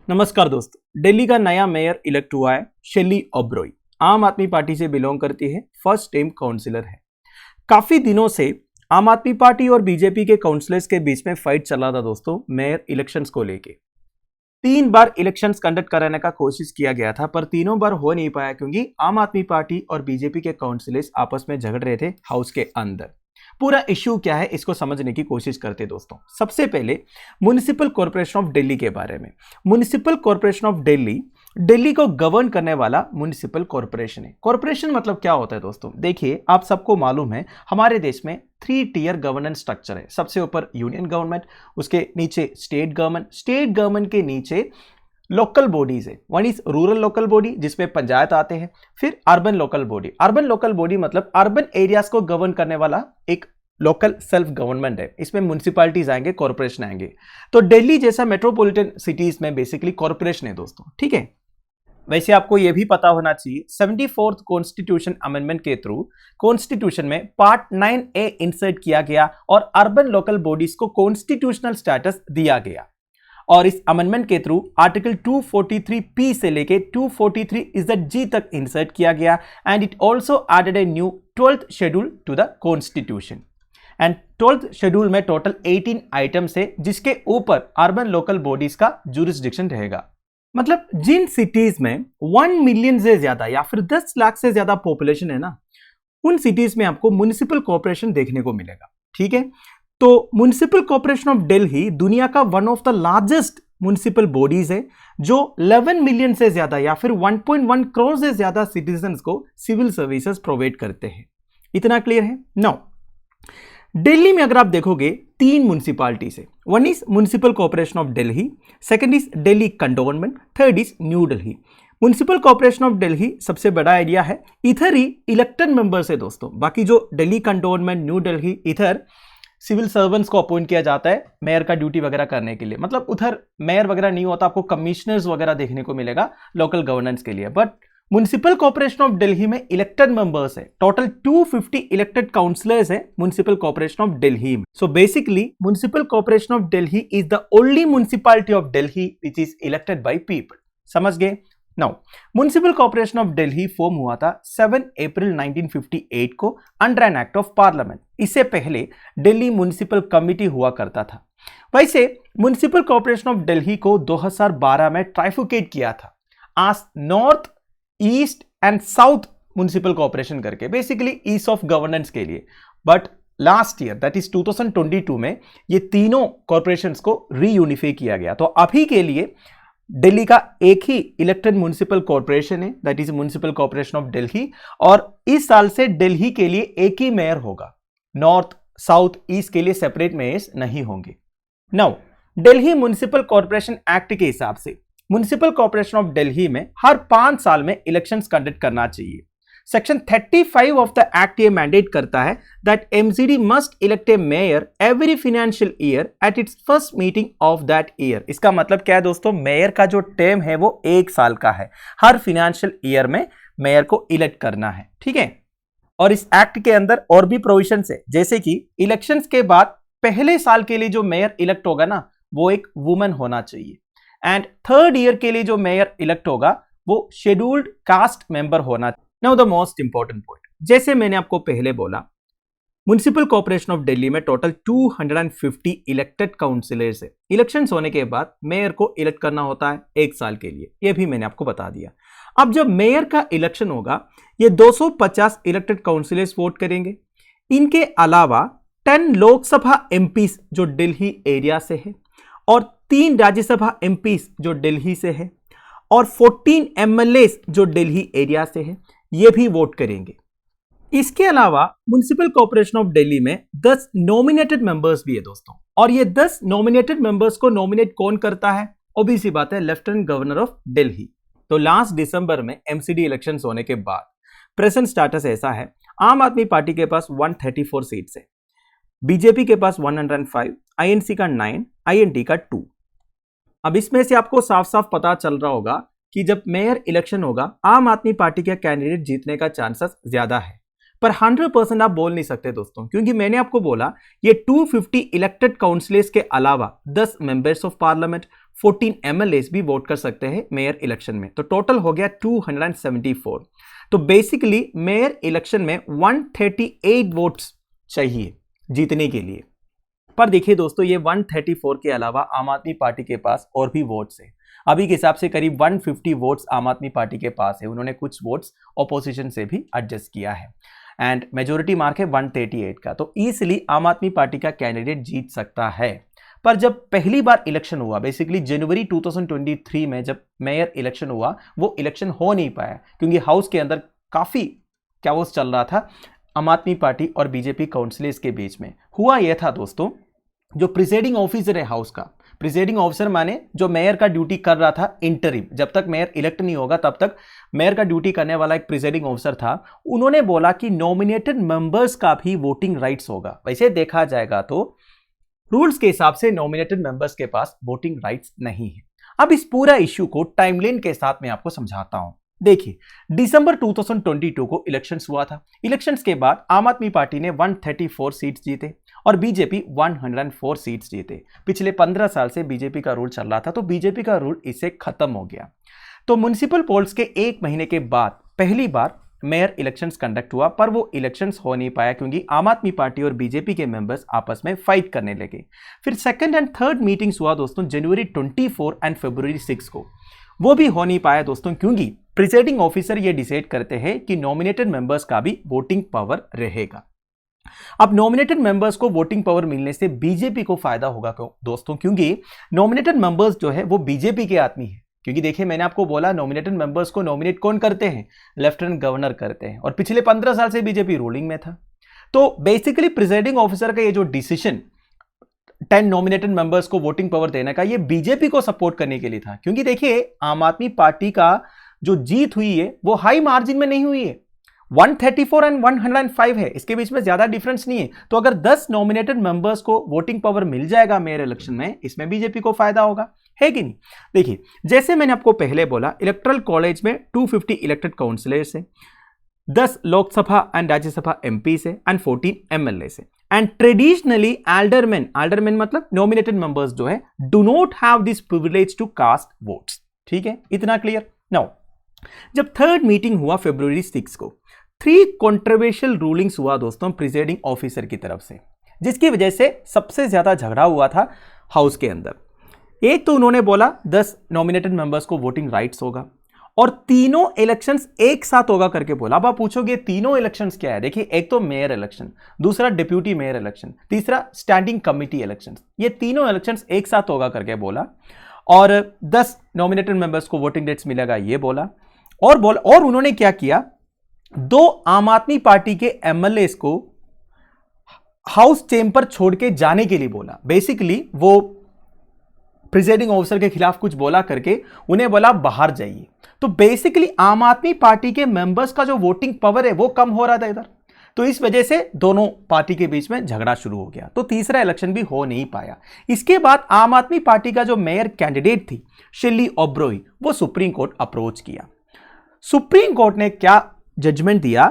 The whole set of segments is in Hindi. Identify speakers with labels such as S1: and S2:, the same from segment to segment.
S1: नमस्कार दोस्तों, दिल्ली का नया मेयर इलेक्ट हुआ है शेली ओबरॉय। आम आदमी पार्टी से बिलोंग करती है, फर्स्ट टाइम काउंसिलर है। काफी दिनों से आम आदमी पार्टी और बीजेपी के काउंसिलर्स के बीच में फाइट चला था दोस्तों, मेयर इलेक्शंस को लेके। 3 बार इलेक्शंस कंडक्ट कराने का कोशिश किया गया था, पर तीनों बार हो नहीं पाया क्योंकि आम आदमी पार्टी और बीजेपी के काउंसिलर्स आपस में झगड़ रहे थे हाउस के अंदर। पूरा इश्यू क्या है इसको समझने की कोशिश करते दोस्तों। सबसे पहले म्युनिसिपल कॉर्पोरेशन ऑफ दिल्ली के बारे में। Municipal corporation of Delhi Delhi को गवर्न करने वाला म्युनिसिपल कॉर्पोरेशन है। कॉर्पोरेशन मतलब क्या होता है दोस्तों? देखिए, आप सबको मालूम है हमारे देश में 3 टियर गवर्नेंस स्ट्रक्चर है। सबसे ऊपर यूनियन गवर्नमेंट, उसके नीचे स्टेट गवर्नमेंट के नीचे लोकल बॉडीज है। One is rural local body जिसमें पंचायत आते हैं, फिर अर्बन लोकल बॉडी मतलब अर्बन एरियाज को गवर्न करने वाला एक लोकल सेल्फ गवर्नमेंट है। इसमें म्युनिसिपैलिटीज आएंगे, कॉर्पोरेशन आएंगे। तो दिल्ली जैसा मेट्रोपॉलिटन सिटीज में बेसिकली कॉर्पोरेशन है दोस्तों, ठीक है। वैसे आपको यह भी पता होना चाहिए 74th कॉन्स्टिट्यूशन अमेंडमेंट के थ्रू कॉन्स्टिट्यूशन में पार्ट 9A इंसर्ट किया गया और अर्बन लोकल बॉडीज को कॉन्स्टिट्यूशनल स्टेटस दिया गया। और इस अमेंडमेंट के थ्रू आर्टिकल 243P से लेके 243G तक इंसर्ट किया गया and it also added a new 12th schedule to the constitution. And 12th schedule में टोटल 18 आइटम्स है जिसके ऊपर अर्बन लोकल बॉडीज का जुरिस्डिक्शन रहेगा। मतलब जिन सिटीज में 1 मिलियन से ज्यादा या फिर 10 लाख से ज्यादा पॉपुलेशन है ना, उन सिटीज में आपको म्युनिसिपल कॉर्पोरेशन देखने को मिलेगा, ठीक है। तो म्युनिसिपल कॉर्पोरेशन ऑफ दिल्ली दुनिया का one of the largest municipal bodies है जो 11 मिलियन से ज्यादा या फिर 1.1 करोड़ से ज्यादा सिटीजन्स को सिविल सर्विसेज प्रोवाइड करते हैं। इतना क्लियर है? नाउ दिल्ली में अगर आप देखोगे 3 म्युनिसिपैलिटीज है। One is municipal corporation of Delhi, second is Delhi cantonment, third is new Delhi. Municipal corporation of Delhi सबसे बड़ा एरिया है, इधर ही इलेक्टेड मेंबर्स है दोस्तों। बाकी जो दिल्ली कंटोनमेंट, न्यू दिल्ली, इधर सिविल सर्वेंट्स को अपॉइंट किया जाता है मेयर का ड्यूटी वगैरह करने के लिए। मतलब उधर मेयर वगैरह नहीं होता, आपको कमिश्नर्स वगैरह देखने को मिलेगा लोकल गवर्नेंस के लिए। But municipal corporation of Delhi में इलेक्टेड मेंबर्स है, टोटल 250 इलेक्टेड काउंसिलर्स है म्युनिसिपल कॉर्पोरेशन ऑफ दिल्ली में। So basically municipal corporation of Delhi is the only municipality of Delhi which is elected by people. समझ गए? Now municipal corporation of Delhi form हुआ था 7 अप्रैल 1958 को under an act of parliament. इससे पहले दिल्ली म्युनिसिपल कमिटी हुआ करता था। वैसे म्युनिसिपल कॉर्पोरेशन ऑफ दिल्ली को 2012 में ट्राइफुकेट किया था आज north, east and south municipal corporation करके, बेसिकली ईज ऑफ गवर्नेंस के लिए। But last year that is 2022 में ये तीनों कॉर्पोरेशंस को रीयूनिफाई किया गया। तो अभी के लिए दिल्ली का एक ही इलेक्टेड म्युनिसिपल कॉर्पोरेशन है, that is municipal corporation of Delhi. और इस साल से दिल्ली के लिए एक ही मेयर होगा, नॉर्थ, साउथ, ईस्ट के लिए सेपरेट मेयर्स नहीं होंगे। Now Delhi municipal corporation act के हिसाब से म्युनिसिपल कॉर्पोरेशन ऑफ दिल्ली में हर 5 साल में इलेक्शंस कंडक्ट करना चाहिए। सेक्शन 35 ऑफ द एक्ट ये मैंडेट करता है that MCD must elect A mayor every financial year at its first meeting of that year. इसका मतलब क्या है दोस्तों? मेयर का जो टर्म है वो 1 साल का है, हर फाइनेंशियल ईयर में मेयर को इलेक्ट करना है, ठीक है। और इस एक्ट के अंदर और भी प्रोविजंस है, जैसे कि इलेक्शंस के बाद पहले साल के लिए जो मेयर इलेक्ट होगा ना, वो एक वुमन होना चाहिए। एंड 3rd ईयर के लिए जो मेयर इलेक्ट होगा वो शेड्यूल्ड कास्ट मेंबर होना चाहिए। Now the most important point, जैसे मैंने आपको पहले बोला, म्युनिसिपल कॉर्पोरेशन ऑफ दिल्ली में टोटल 250 इलेक्टेड काउंसिलर्स है। इलेक्शंस होने के बाद मेयर को इलेक्ट करना होता है 1 साल के लिए, यह भी मैंने आपको बता दिया। अब जब मेयर का इलेक्शन होगा, ये 250 इलेक्टेड काउंसिलर्स वोट करेंगे। इनके अलावा 10 लोकसभा एमपीस जो दिल्ली एरिया से है और 3 राज्यसभा एमपीस जो दिल्ली से है और 14 एमएलएस जो दिल्ली एरिया से है, ये भी वोट करेंगे। इसके अलावा म्युनिसिपल कॉर्पोरेशन ऑफ दिल्ली में 10 नॉमिनेटेड मेंबर्स भी है दोस्तों। और ये 10 नॉमिनेटेड मेंबर्स को नॉमिनेट कौन करता है? ऑब्वियस सी बात है, लेफ्टिनेंट गवर्नर ऑफ दिल्ली। तो लास्ट दिसंबर में एमसीडी इलेक्शंस होने के बाद प्रेजेंट स्टेटस ऐसा है, आम आदमी पार्टी के पास 134 सीट्स है, बीजेपी के पास 105, आईएनसी का 9, आईएनटी का 2। अब इसमें से आपको साफ साफ पता चल रहा होगा कि जब मेयर इलेक्शन होगा, आम आदमी पार्टी का कैंडिडेट जीतने का चांसेस ज्यादा है। पर 100% आप बोल नहीं सकते दोस्तों, क्योंकि मैंने आपको बोला ये 250 इलेक्टेड काउंसिलर्स के अलावा 10 मेंबर्स ऑफ पार्लियामेंट, 14 MLAs भी वोट कर सकते हैं मेयर इलेक्शन में। तो टोटल हो गया 274। तो बेसिकली मेयर इलेक्शन में 138 वोट्स चाहिए जीतने के लिए। पर देखिए दोस्तों, ये 134 के अलावा आम आदमी पार्टी के पास और भी वोट्स है। अभी के हिसाब से करीब 150 वोट्स आम आदमी पार्टी के पास है। उन्होंने कुछ वोट्स ऑपोजिशन से भी एडजस्ट किया है एंड मेजोरिटी मार्क है 138 का। तो इजीली आम आदमी पार्टी का कैंडिडेट जीत सकता है। पर जब पहली बार इलेक्शन हुआ, बेसिकली जनवरी 2023 में जब मेयर इलेक्शन हुआ, वो इलेक्शन हो नहीं पाया क्योंकि हाउस के अंदर काफी कैओस चल रहा था आम आदमी पार्टी और बीजेपी काउंसिलर्स के बीच में। हुआ यह था दोस्तों, जो प्रिसाइडिंग ऑफिसर है हाउस का, प्रिसाइडिंग ऑफिसर माने जो मेयर का ड्यूटी कर रहा था इंटरिम, जब तक मेयर इलेक्ट नहीं होगा तब तक मेयर का ड्यूटी करने वाला एक प्रिसाइडिंग ऑफिसर था। उन्होंने बोला कि नॉमिनेटेड मेंबर्स का भी वोटिंग राइट्स होगा। वैसे देखा जाएगा तो रूल्स के हिसाब से नॉमिनेटेड मेंबर्स के पास वोटिंग राइट्स नहीं है। अब इस पूरा इश्यू को टाइमलाइन के साथ मैं आपको समझाता हूं। देखिए, दिसंबर 2022 को इलेक्शंस हुआ था। इलेक्शंस के बाद आम आदमी पार्टी ने 134 सीट्स जीते और बीजेपी 104 सीट्स जीते। पिछले 15 साल से बीजेपी का रूल चल रहा था, तो बीजेपी का रूल इससे खत्म हो गया। तो म्युनिसिपल पोल्स के 1 महीने के बाद पहली बार मेयर इलेक्शंस कंडक्ट हुआ, पर वो इलेक्शंस हो नहीं पाया क्योंकि आम आदमी पार्टी और बीजेपी के मेंबर्स आपस में फाइट करने लगे। फिर सेकंड एंड थर्ड मीटिंग्स हुआ दोस्तों जनवरी 24 एंड फरवरी 6 को। वो भी हो नहीं पाया दोस्तों क्योंकि प्रिसाइडिंग ऑफिसर ये डिसाइड करते हैं कि नॉमिनेटेड मेंबर्स का भी वोटिंग पावर रहेगा। अब नॉमिनेटेड मेंबर्स को वोटिंग पावर मिलने से बीजेपी को फायदा होगा दोस्तों, क्योंकि नॉमिनेटेड मेंबर्स जो है वो बीजेपी के आदमी है। क्योंकि देखिए, मैंने आपको बोला नॉमिनेटेड मेंबर्स को नॉमिनेट कौन करते हैं? लेफ्टिनेंट गवर्नर करते हैं, और पिछले 15 साल से बीजेपी रूलिंग में था। तो बेसिकली प्रिसाइडिंग ऑफिसर का ये जो डिसीजन 10 नॉमिनेटेड मेंबर्स को वोटिंग पावर देने का, ये बीजेपी को सपोर्ट करने के लिए था। क्योंकि देखिए, आम आदमी पार्टी का जो जीत हुई है वो हाई मार्जिन में नहीं हुई है, 134 एंड 105 है, इसके बीच में ज्यादा डिफरेंस नहीं है। तो अगर 10 नॉमिनेटेड मेंबर्स को वोटिंग पावर मिल जाएगा मेयर इलेक्शन में, इसमें बीजेपी को फायदा होगा, है कि नहीं? देखिए, जैसे मैंने आपको पहले बोला, इलेक्टोरल कॉलेज में 250 इलेक्टेड काउंसिलर्स है, 10 लोकसभा एंड राज्यसभा एमपी से एंड 14 MLA से। एंड ट्रेडिशनली एल्डरमैन मतलब नॉमिनेटेड मेंबर्स जो है, do not have this privilege to cast votes. ठीक है, इतना क्लियर? नाउ जब थर्ड मीटिंग हुआ फरवरी 6 को, 3 कंट्रोवर्शियल रूलिंग्स हुआ दोस्तों प्रिसाइडिंग ऑफिसर की तरफ से, जिसकी वजह से सबसे ज्यादा झगड़ा हुआ था हाउस के अंदर। एक तो उन्होंने बोला 10 नॉमिनेटेड मेंबर्स को वोटिंग राइट्स होगा और तीनों इलेक्शंस एक साथ होगा करके बोला। अब आप पूछोगे तीनों इलेक्शंस क्या है? देखिए, एक तो मेयर इलेक्शन, दूसरा डिप्यूटी मेयर इलेक्शन, तीसरा स्टैंडिंग कमिटी इलेक्शन। ये तीनों इलेक्शंस एक साथ होगा करके बोला और 10 नॉमिनेटेड मेंबर्स को वोटिंग राइट्स मिलेगा ये बोला। और उन्होंने क्या किया, 2 आम आदमी पार्टी के MLAs को हाउस चेंबर छोड़ के जाने के लिए बोला। बेसिकली वो प्रिसाइडिंग ऑफिसर के खिलाफ कुछ बोला करके उन्हें बोला बाहर जाइए। तो बेसिकली आम आदमी पार्टी के मेंबर्स का जो वोटिंग पावर है वो कम हो रहा था इधर, तो इस वजह से दोनों पार्टी के बीच में झगड़ा शुरू हो गया। तो तीसरा इलेक्शन भी हो नहीं पाया। इसके बाद आम आदमी पार्टी का जो मेयर कैंडिडेट थी शेली ओब्रॉय, वो सुप्रीम कोर्ट अप्रोच किया। सुप्रीम कोर्ट ने क्या जजमेंट दिया?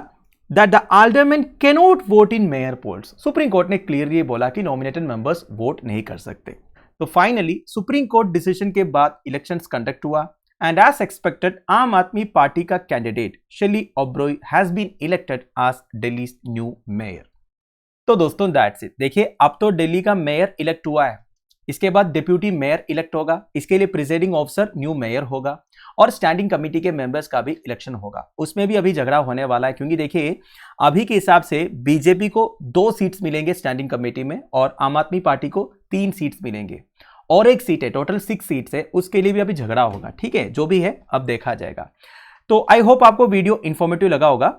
S1: That the aldermen cannot vote in mayor polls. Supreme Court ने क्लियरली बोला कि नॉमिनेटेड मेंबर्स वोट नहीं कर सकते। तो फाइनली सुप्रीम कोर्ट डिसीजन के बाद इलेक्शंस कंडक्ट हुआ and as expected Aam Aadmi Party का candidate Shelly Oberoi has been elected as Delhi new mayor. तो दोस्तों दैट्स इट। देखिए, अब तो दिल्ली का मेयर इलेक्ट हुआ है, इसके बाद डिप्यूटी मेयर इलेक्ट होगा, इसके लिए प्रिसाइडिंग ऑफिसर न्यू मेयर होगा और स्टैंडिंग कमेटी के मेंबर्स का भी इलेक्शन होगा। उसमें भी अभी झगड़ा होने वाला है क्योंकि देखिए, अभी के हिसाब से बीजेपी को 2 सीट्स मिलेंगे स्टैंडिंग कमेटी में और आम आदमी पार्टी को 3 सीट्स मिलेंगे और 1 सीट है, टोटल 6 सीट्स है, उसके लिए भी अभी झगड़ा होगा। ठीक है, जो भी है अब देखा जाएगा। तो आई होप आपको वीडियो इंफॉर्मेटिव लगा होगा।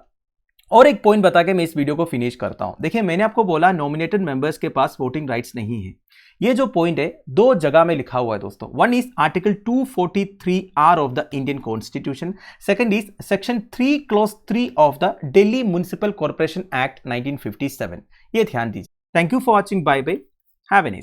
S1: और एक पॉइंट बता के मैं इस वीडियो को फिनिश करता हूं। देखिए, मैंने आपको बोला नॉमिनेटेड मेंबर्स के पास वोटिंग राइट्स नहीं है। ये जो पॉइंट है 2 जगह में लिखा हुआ है दोस्तों। One is article 243R of the Indian constitution, second is section 3 clause 3 of the Delhi municipal corporation act 1957। ये ध्यान दीजिए। Thank you for watching. Bye bye, have a nice day.